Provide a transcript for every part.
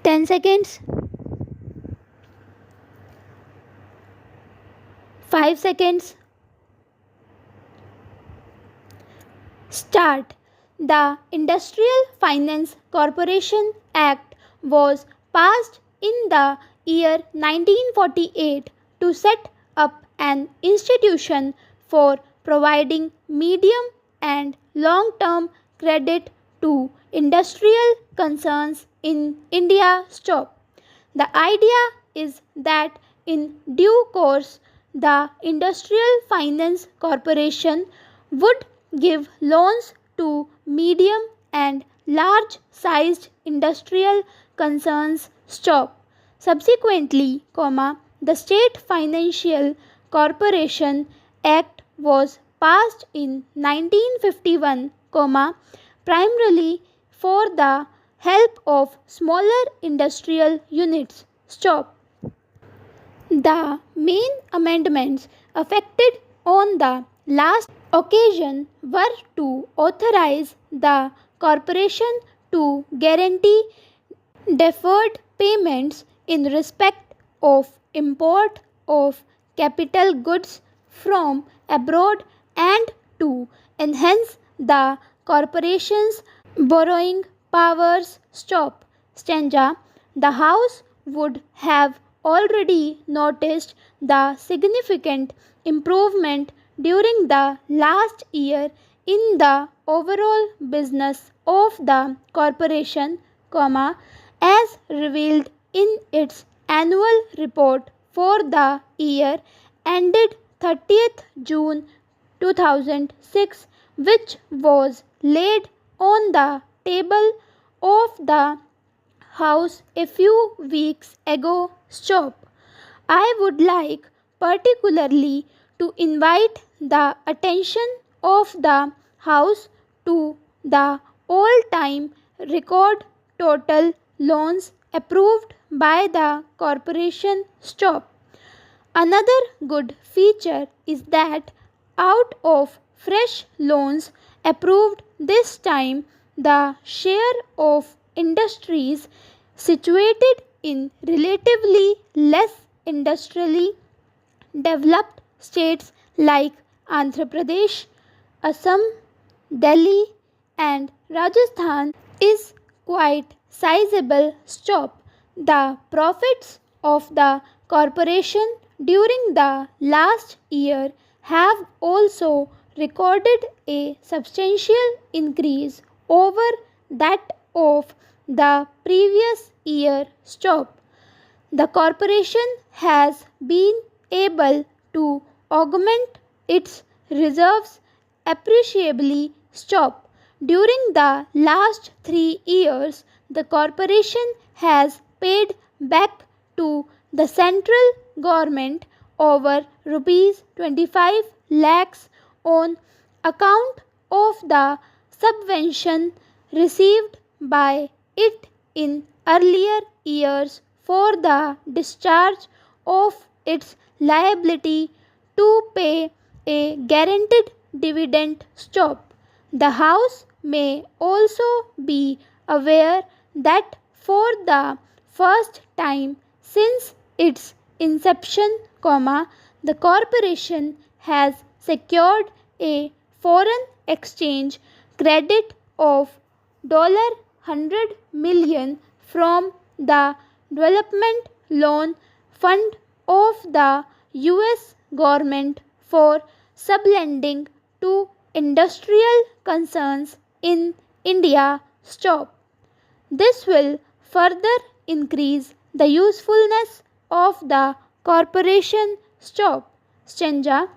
10 seconds, 5 seconds. Start. The Industrial Finance Corporation Act was passed in the year 1948 to set up an institution for providing medium and long-term credit to industrial concerns in India. Stop. The idea is that in due course, the Industrial Finance Corporation would give loans to medium and large sized industrial concerns. Stop. Subsequently, the State Financial Corporation Act was passed in 1951, primarily for the help of smaller industrial units. Stop. The main amendments affected on the last occasion were to authorize the corporation to guarantee deferred payments in respect of import of capital goods from abroad and to enhance the corporation's borrowing powers. Stop. Stanza. The House would have already noticed the significant improvement during the last year in the overall business of the corporation, as revealed in its annual report for the year ended 30th June 2006, which was laid on the table of the House a few weeks ago. Stop. I would like particularly to invite the attention of the House to the all-time record total loans approved by the corporation. Stop. Another good feature is that out of fresh loans approved this time, the share of industries situated in relatively less industrially developed states like Andhra Pradesh, Assam, Delhi, and Rajasthan is quite sizable. Stop. The profits of the corporation during the last year have also recorded a substantial increase over that of the previous year. Stop. The corporation has been able to augment its reserves appreciably. Stop. During the last 3 years, the corporation has paid back to the central government over rupees 25 lakhs on account of the subvention received by it in earlier years for the discharge of its liability to pay a guaranteed dividend. Stop. The House may also be aware that for the first time since its inception, the corporation has secured a foreign exchange credit of $100 million from the Development Loan Fund of the US government for sublending to industrial concerns in India. Stop. This will further increase the usefulness of the corporation. Stop. Stanza.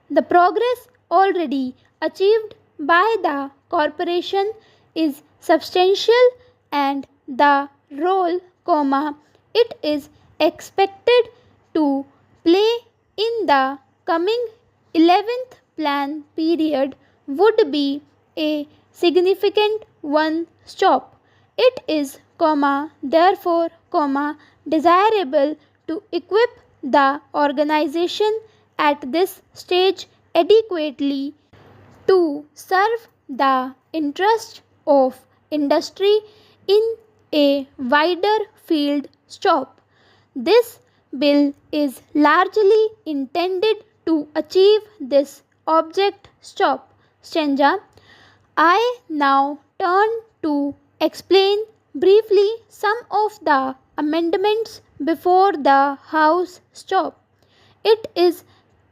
The progress already achieved by the corporation is substantial and the role, it is expected to play in the coming 11th plan period would be a significant one. Stop. It is, therefore, desirable to equip the organization at this stage adequately to serve the interests of industry in a wider field stop. This bill is largely intended to achieve this object stop. Stanza. I now turn to explain briefly some of the amendments before the House stop. It is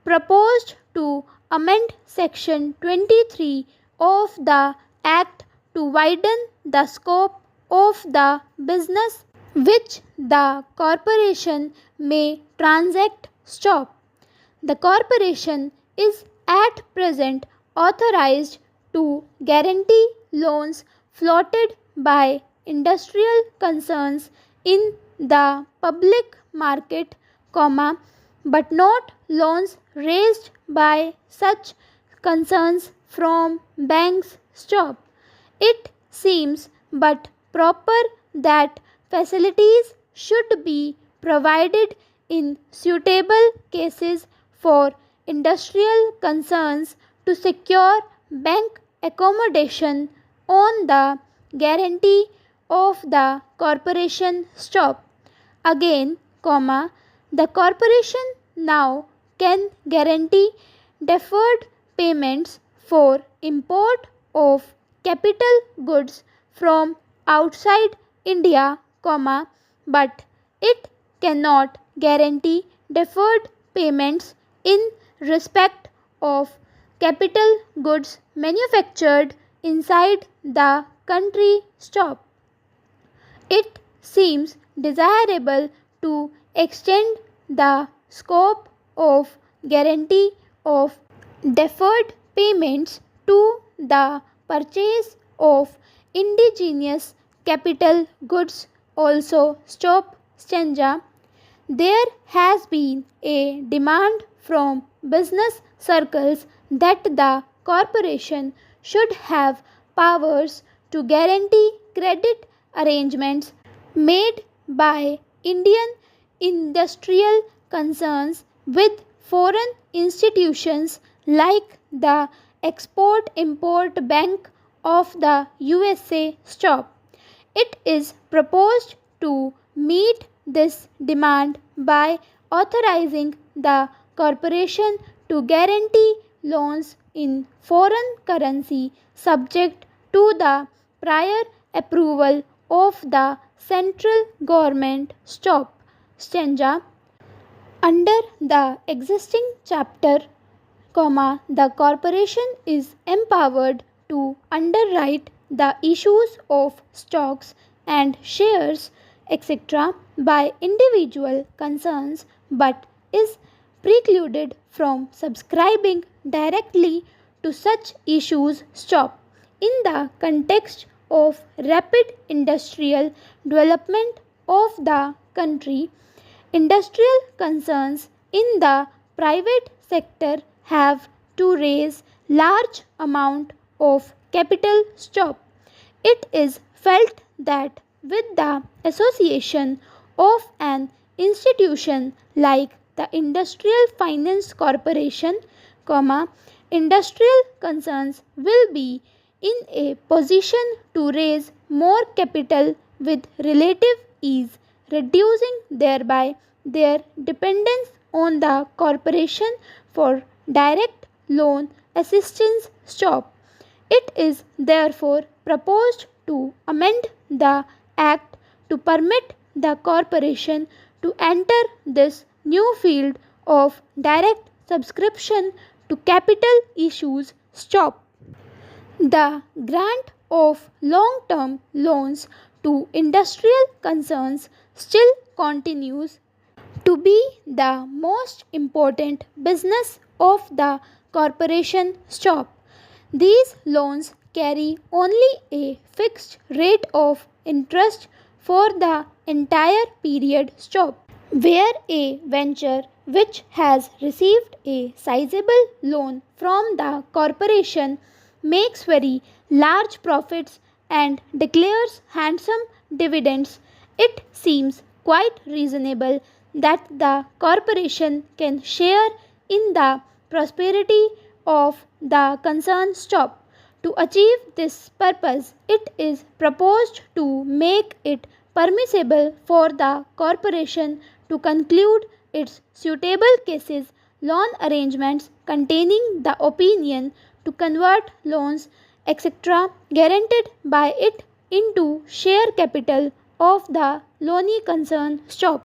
proposed to amend Section 23 of the Act to widen the scope of the business which the corporation may transact stop. The corporation is at present authorized to guarantee loans floated by industrial concerns in the public market, but not loans raised by such concerns from banks stop. It seems but proper that facilities should be provided in suitable cases for industrial concerns to secure bank accommodation on the guarantee of the corporation stop. Again, the corporation now can guarantee deferred payments for import of capital goods from outside India, but it cannot guarantee deferred payments in respect of capital goods manufactured inside the country stop. It seems desirable to extend the scope of guarantee of deferred payments to the purchase of indigenous capital goods also stop. Stanza. There has been a demand from business circles that the corporation should have powers to guarantee credit arrangements made by Indian industrial concerns with foreign institutions like the Export Import Bank of the USA stop. It is proposed to meet this demand by authorizing the corporation to guarantee loans in foreign currency subject to the prior approval of the central government stop. Stanza. Under the existing chapter, the corporation is empowered to underwrite the issues of stocks and shares, etc., by individual concerns, but is precluded from subscribing directly to such issues stop. In the context of rapid industrial development of the country, industrial concerns in the private sector have to raise large amount of capital stop. It is felt that with the association of an institution like the Industrial Finance Corporation, industrial concerns will be in a position to raise more capital with relative ease, reducing thereby their dependence on the corporation for direct loan assistance stop. It is therefore proposed to amend the Act to permit the corporation to enter this new field of direct subscription to capital issues stop. The grant of long-term loans to industrial concerns still continues to be the most important business of the corporation stop. These loans carry only a fixed rate of interest for the entire period stop. Where a venture which has received a sizable loan from the corporation makes very large profits and declares handsome dividends, it seems quite reasonable that the corporation can share in the prosperity of the concerned stop. To achieve this purpose, it is proposed to make it permissible for the corporation to conclude its suitable cases loan arrangements containing the opinion to convert loans etc. guaranteed by it into share capital of the loanee concern shop.